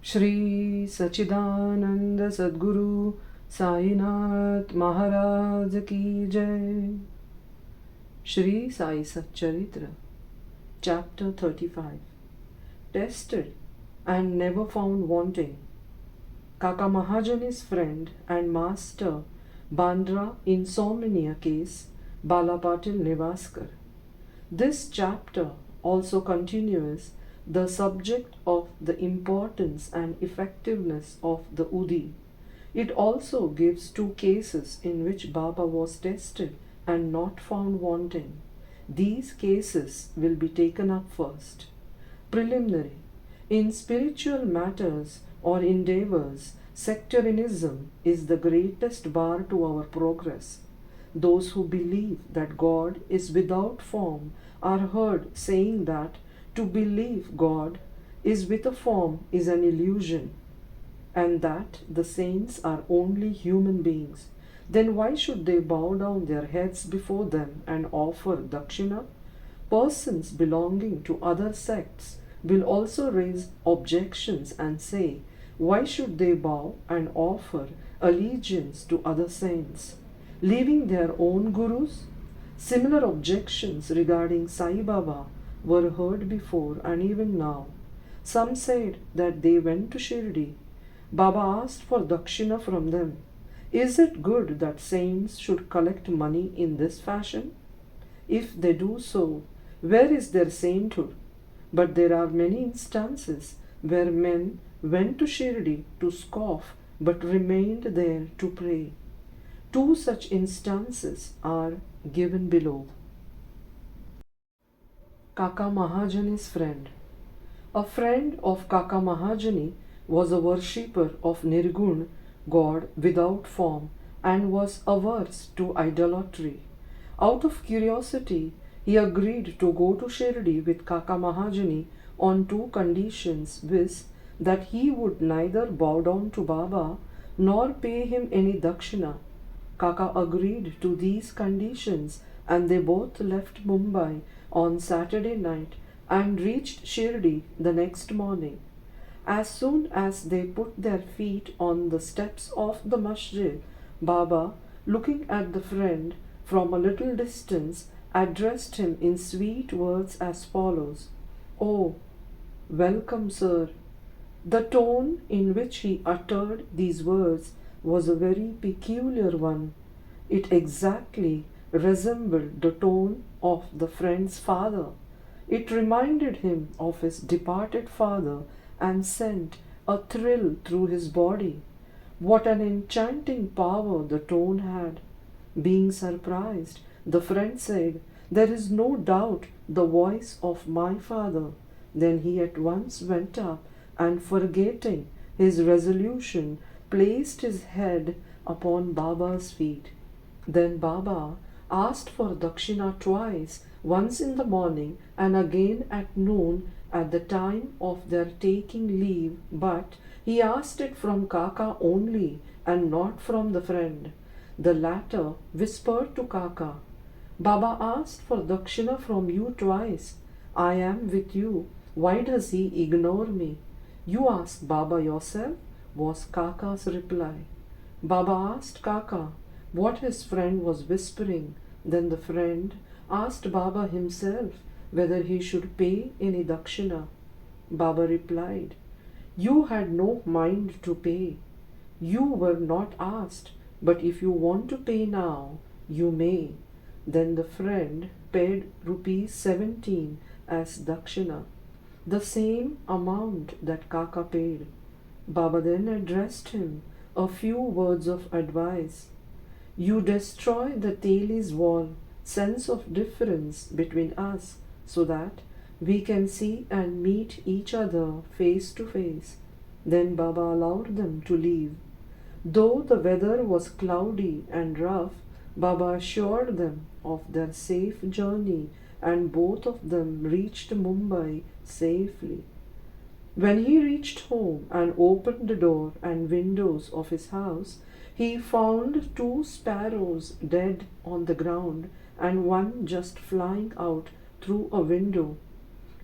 Shri Sachidananda Sadguru Sainath Maharaj Ki Jai. Shri Sai Satcharitra, Chapter 35. Tested and never found wanting. Kaka Mahajani's friend and master Bandra insomnia case, Balapatil Nevaskar. This chapter also continues the subject of the importance and effectiveness of the Udi. It also gives two cases in which Baba was tested and not found wanting. These cases will be taken up first. Preliminary. In spiritual matters or endeavors, sectarianism is the greatest bar to our progress. Those who believe that God is without form are heard saying that to believe God is with a form is an illusion, and that the saints are only human beings. Then why should they bow down their heads before them and offer dakshina? Persons belonging to other sects will also raise objections and say, why should they bow and offer allegiance to other saints, leaving their own gurus? Similar objections regarding Sai Baba were heard before and even now. Some said that they went to Shirdi. Baba asked for dakshina from them. Is it good that saints should collect money in this fashion? If they do so, where is their sainthood? But there are many instances where men went to Shirdi to scoff but remained there to pray. Two such instances are given below. Kaka Mahajani's friend. A friend of Kaka Mahajani was a worshipper of Nirgun, God without form, and was averse to idolatry. Out of curiosity, he agreed to go to Shirdi with Kaka Mahajani on two conditions, viz. That he would neither bow down to Baba nor pay him any dakshina. Kaka agreed to these conditions and they both left Mumbai on Saturday night and reached Shirdi the next morning. As soon as they put their feet on the steps of the masjid, Baba, looking at the friend from a little distance, addressed him in sweet words as follows: "Oh, welcome, sir." The tone in which he uttered these words was a very peculiar one. It exactly resembled the tone of the friend's father. It reminded him of his departed father and sent a thrill through his body. What an enchanting power the tone had! Being surprised, the friend said, "There is no doubt the voice of my father." Then he at once went up and, forgetting his resolution, placed his head upon Baba's feet. Then Baba asked for dakshina twice, once in the morning and again at noon at the time of their taking leave, but he asked it from Kaka only and not from the friend. The latter whispered to Kaka, "Baba asked for dakshina from you twice. I am with you. Why does he ignore me?" "You ask Baba yourself," was Kaka's reply. Baba asked Kaka what his friend was whispering. Then the friend asked Baba himself whether he should pay any dakshina. Baba replied, "You had no mind to pay. You were not asked, but if you want to pay now, you may." Then the friend paid rupees 17 as dakshina, the same amount that Kaka paid. Baba then addressed him a few words of advice. "You destroy the Teli's wall, sense of difference between us, so that we can see and meet each other face to face." Then Baba allowed them to leave. Though the weather was cloudy and rough, Baba assured them of their safe journey and both of them reached Mumbai safely. When he reached home and opened the door and windows of his house, he found two sparrows dead on the ground and one just flying out through a window.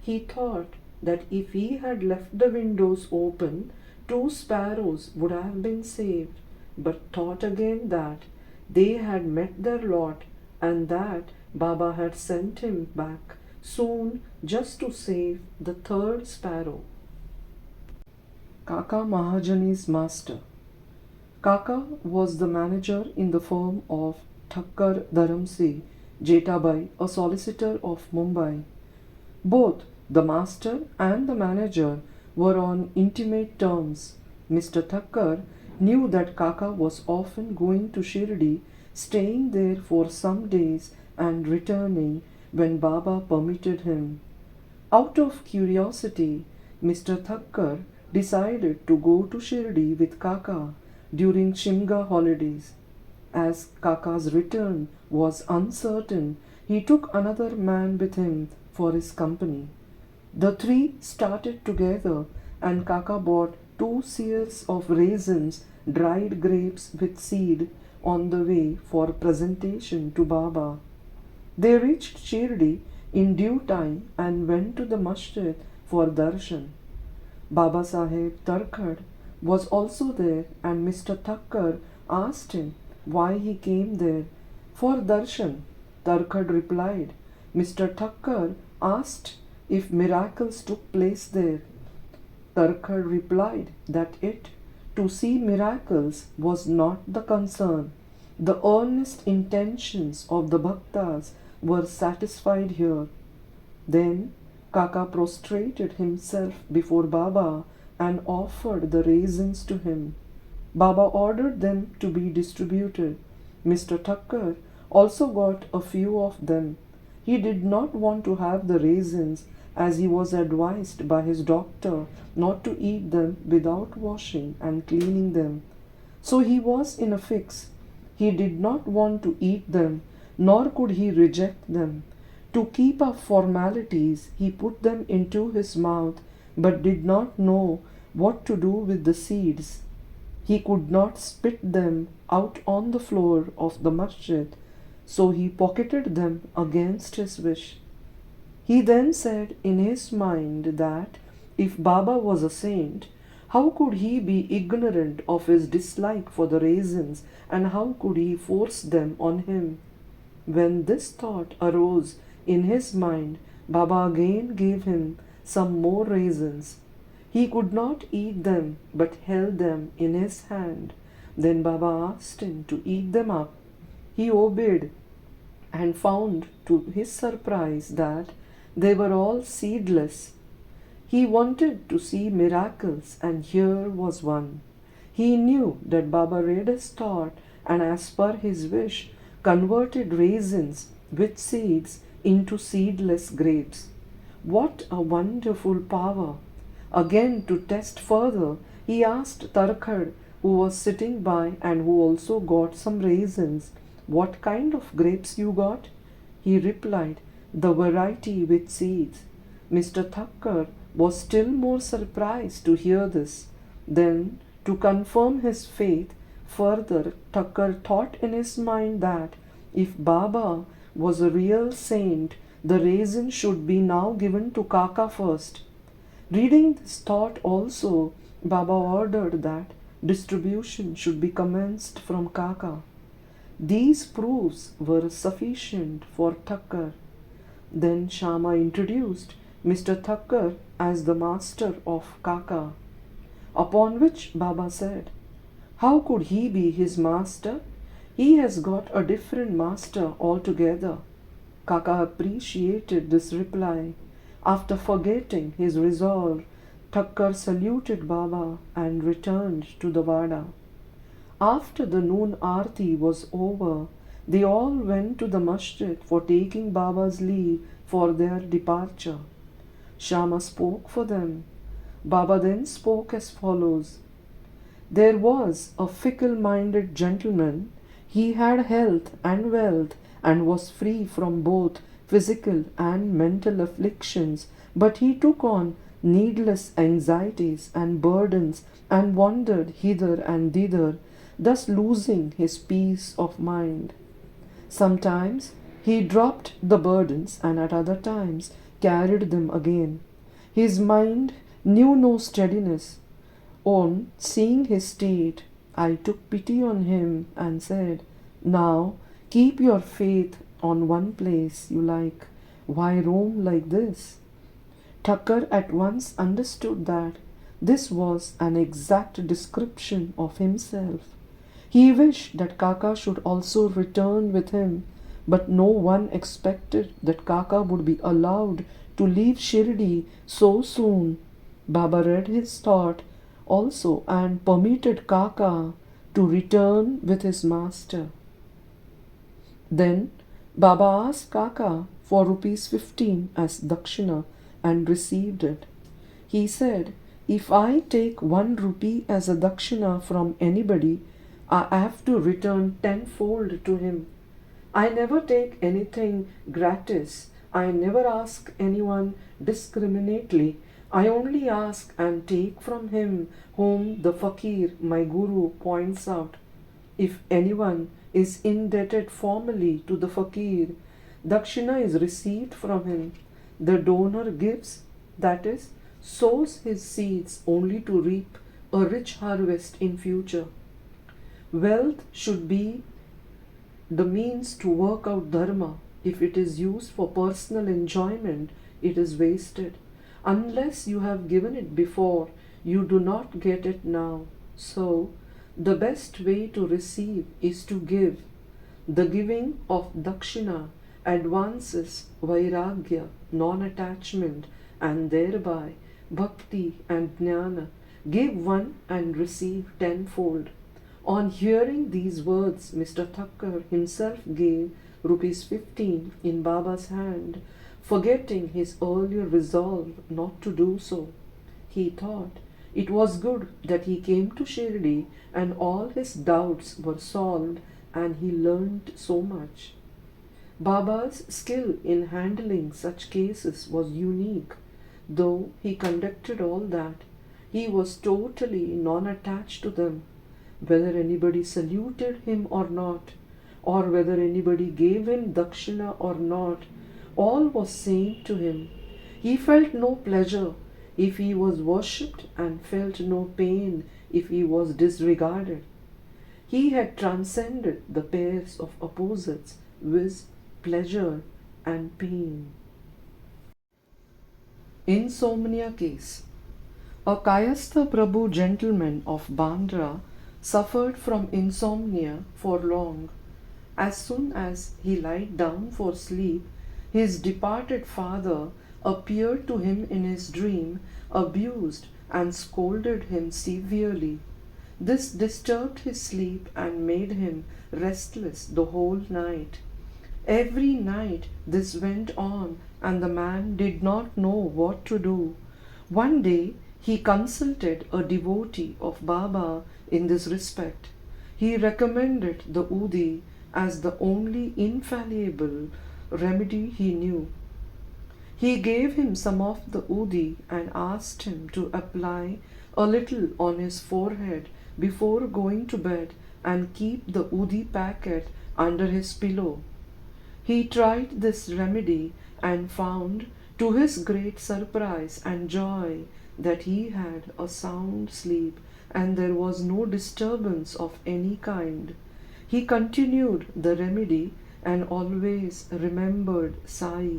He thought that if he had left the windows open, 2 sparrows would have been saved, but thought again that they had met their lot and that Baba had sent him back soon just to save the 3rd sparrow. Kaka Mahajani's master. Kaka was the manager in the firm of Thakkar Dharamsi Jetabai, a solicitor of Mumbai. Both the master and the manager were on intimate terms. Mr. Thakkar knew that Kaka was often going to Shirdi, staying there for some days and returning when Baba permitted him. Out of curiosity, Mr. Thakkar decided to go to Shirdi with Kaka during Shimga holidays. As Kaka's return was uncertain, he took another man with him for his company. The 3 started together and Kaka bought 2 seers of raisins, dried grapes with seed, on the way for presentation to Baba. They reached Shirdi in due time and went to the masjid for darshan. Baba Saheb Tarkhad was also there and Mr. Thakkar asked him why he came there. For darshan, Tarkhad replied. Mr. Thakkar asked if miracles took place there. Tarkhad replied that to see miracles was not the concern. The earnest intentions of the bhaktas were satisfied here. Then Kaka prostrated himself before Baba and offered the raisins to him. Baba ordered them to be distributed. Mr. Thakkar also got a few of them. He did not want to have the raisins, as he was advised by his doctor not to eat them without washing and cleaning them. So he was in a fix. He did not want to eat them, nor could he reject them. To keep up formalities, he put them into his mouth, but did not know what to do with the seeds. He could not spit them out on the floor of the masjid, so he pocketed them against his wish. He then said in his mind that if Baba was a saint, how could he be ignorant of his dislike for the raisins, and how could he force them on him? When this thought arose in his mind, Baba again gave him some more raisins. He could not eat them, but held them in his hand. Then Baba asked him to eat them up. He obeyed and found to his surprise that they were all seedless. He wanted to see miracles, and here was one. He knew that Baba read his thought and, as per his wish, converted raisins with seeds into seedless grapes. What a wonderful power! Again, to test further, he asked Tarkhad, who was sitting by and who also got some raisins, "What kind of grapes you got?" He replied, "The variety with seeds." Mr. Thakkar was still more surprised to hear this. Then, to confirm his faith further, Thakkar thought in his mind that if Baba was a real saint, the raisin should be now given to Kaka first. Reading this thought also, Baba ordered that distribution should be commenced from Kaka. These proofs were sufficient for Thakkar. Then Shama introduced Mr. Thakkar as the master of Kaka, upon which Baba said, "How could he be his master? He has got a different master altogether." Kaka appreciated this reply. After forgetting his resolve, Thakkar saluted Baba and returned to the Vada. After the noon arti was over, they all went to the masjid for taking Baba's leave for their departure. Shama spoke for them. Baba then spoke as follows. There was a fickle-minded gentleman. He had health and wealth and was free from both physical and mental afflictions, but he took on needless anxieties and burdens and wandered hither and thither, thus losing his peace of mind. Sometimes he dropped the burdens and at other times carried them again. His mind knew no steadiness. On seeing his state, I took pity on him and said, "Now keep your faith on one place you like. Why roam like this?" Thakkar at once understood that this was an exact description of himself. He wished that Kaka should also return with him, but no one expected that Kaka would be allowed to leave Shirdi so soon. Baba read his thought also and permitted Kaka to return with his master. Then Baba asked Kaka for rupees 15 as dakshina and received it. He said, "If I take 1 rupee as a dakshina from anybody, I have to return tenfold to him. I never take anything gratis. I never ask anyone discriminately. I only ask and take from him whom the fakir, my guru, points out. If anyone is indebted formally to the fakir, dakshina is received from him. The donor gives, that is, sows his seeds only to reap a rich harvest in future. Wealth should be the means to work out dharma. If it is used for personal enjoyment, it is wasted. Unless you have given it before, you do not get it now. So, the best way to receive is to give. The giving of dakshina advances vairagya, non-attachment, and thereby bhakti and jnana. Give one and receive tenfold. On hearing these words, Mr. Thakkar himself gave rupees 15 in Baba's hand, forgetting his earlier resolve not to do so. He thought it was good that he came to Shirdi and all his doubts were solved and he learned so much. Baba's skill in handling such cases was unique. Though he conducted all that, he was totally non-attached to them. Whether anybody saluted him or not, or whether anybody gave him dakshina or not, all was same to him. He felt no pleasure if he was worshipped and felt no pain if he was disregarded. He had transcended the pairs of opposites, viz., pleasure and pain. Insomnia case. A Kayastha Prabhu gentleman of Bandra suffered from insomnia for long. As soon as he lied down for sleep, his departed father appeared to him in his dream, abused and scolded him severely. This disturbed his sleep and made him restless the whole night. Every night this went on, and the man did not know what to do. One day he consulted a devotee of Baba in this respect. He recommended the Udi as the only infallible remedy he knew. He gave him some of the Udi and asked him to apply a little on his forehead before going to bed and keep the Udi packet under his pillow. He tried this remedy and found, to his great surprise and joy, that he had a sound sleep and there was no disturbance of any kind. He continued the remedy and always remembered Sai.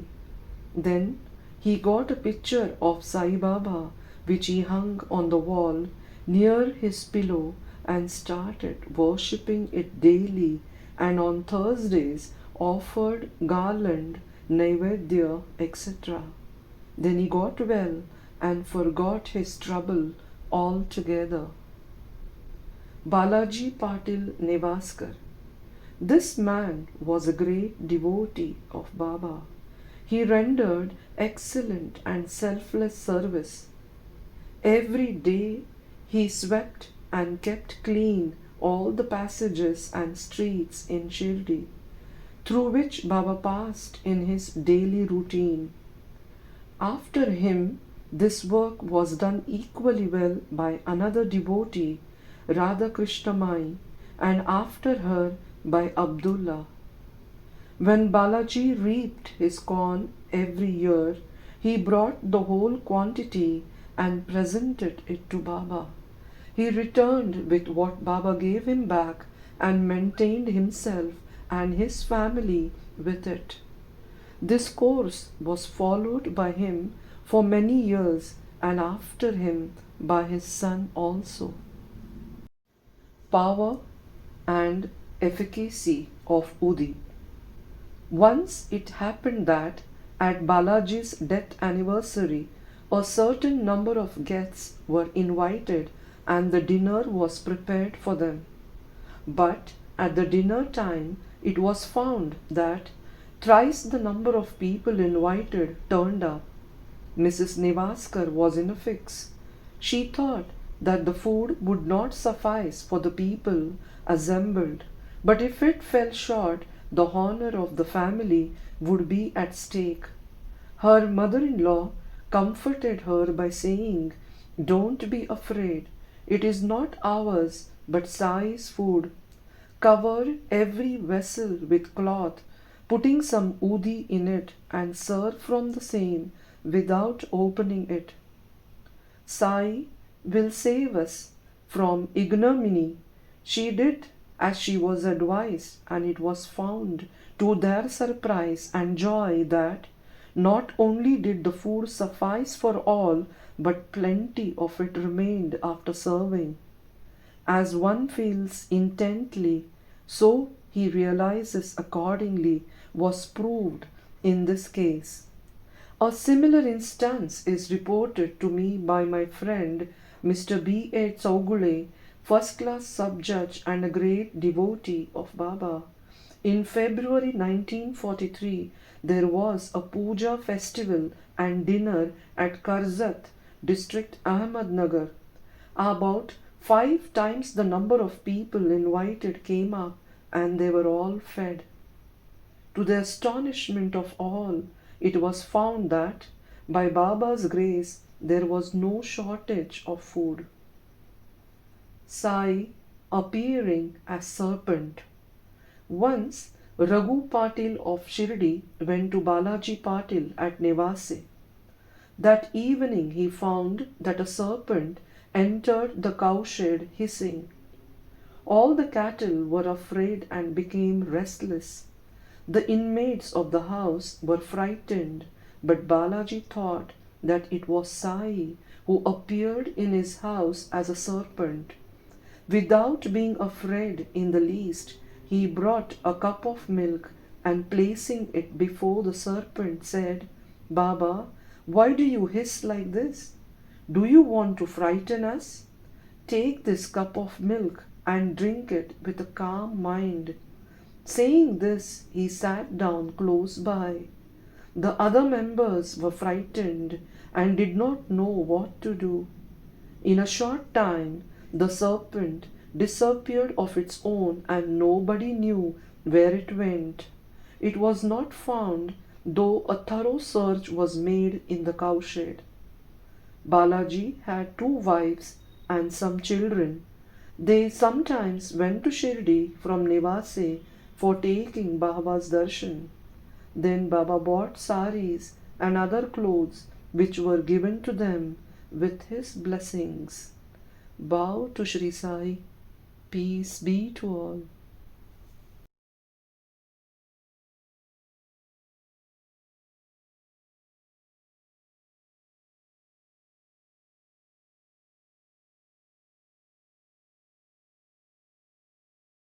Then he got a picture of Sai Baba which he hung on the wall near his pillow and started worshipping it daily, and on Thursdays offered garland, naivedya, etc. Then he got well and forgot his trouble altogether. Balaji Patil Nevaskar. This man was a great devotee of Baba. He rendered excellent and selfless service. Every day he swept and kept clean all the passages and streets in Shirdi, through which Baba passed in his daily routine. After him, this work was done equally well by another devotee, Radha Krishnamai, and after her by Abdullah. When Balaji reaped his corn every year, he brought the whole quantity and presented it to Baba. He returned with what Baba gave him back and maintained himself and his family with it. This course was followed by him for many years and after him by his son also. Power and efficacy of Udi. Once it happened that at Balaji's death anniversary, a certain number of guests were invited and the dinner was prepared for them. But at the dinner time, it was found that thrice the number of people invited turned up. Mrs. Nevaskar was in a fix. She thought that the food would not suffice for the people assembled, but if it fell short, the honor of the family would be at stake. Her mother-in-law comforted her by saying, "Don't be afraid. It is not ours, but Sai's food. Cover every vessel with cloth, putting some udi in it, and serve from the same without opening it. Sai will save us from ignominy." She did as she was advised, and it was found to their surprise and joy that not only did the food suffice for all, but plenty of it remained after serving. As one feels intently, so he realizes accordingly was proved in this case. A similar instance is reported to me by my friend Mr. B. A. Chaugule, first-class sub-judge and a great devotee of Baba. In February 1943, there was a puja festival and dinner at Karzat, district Ahmednagar. About 5 times the number of people invited came up, and they were all fed. To the astonishment of all, it was found that by Baba's grace there was no shortage of food. Sai appearing as serpent. Once Raghu Patil of Shirdi went to Balaji Patil at Nevase. That evening he found that a serpent entered the cowshed hissing. All the cattle were afraid and became restless. The inmates of the house were frightened, but Balaji thought that it was Sai who appeared in his house as a serpent. Without being afraid in the least, he brought a cup of milk and placing it before the serpent said, "Baba, why do you hiss like this? Do you want to frighten us? Take this cup of milk and drink it with a calm mind." Saying this, he sat down close by. The other members were frightened and did not know what to do. In a short time, the serpent disappeared of its own and nobody knew where it went. It was not found, though a thorough search was made in the cowshed. Balaji had 2 wives and some children. They sometimes went to Shirdi from Nevase for taking Baba's darshan. Then Baba bought saris and other clothes which were given to them with his blessings. Bow to Shri Sai. Peace be to all.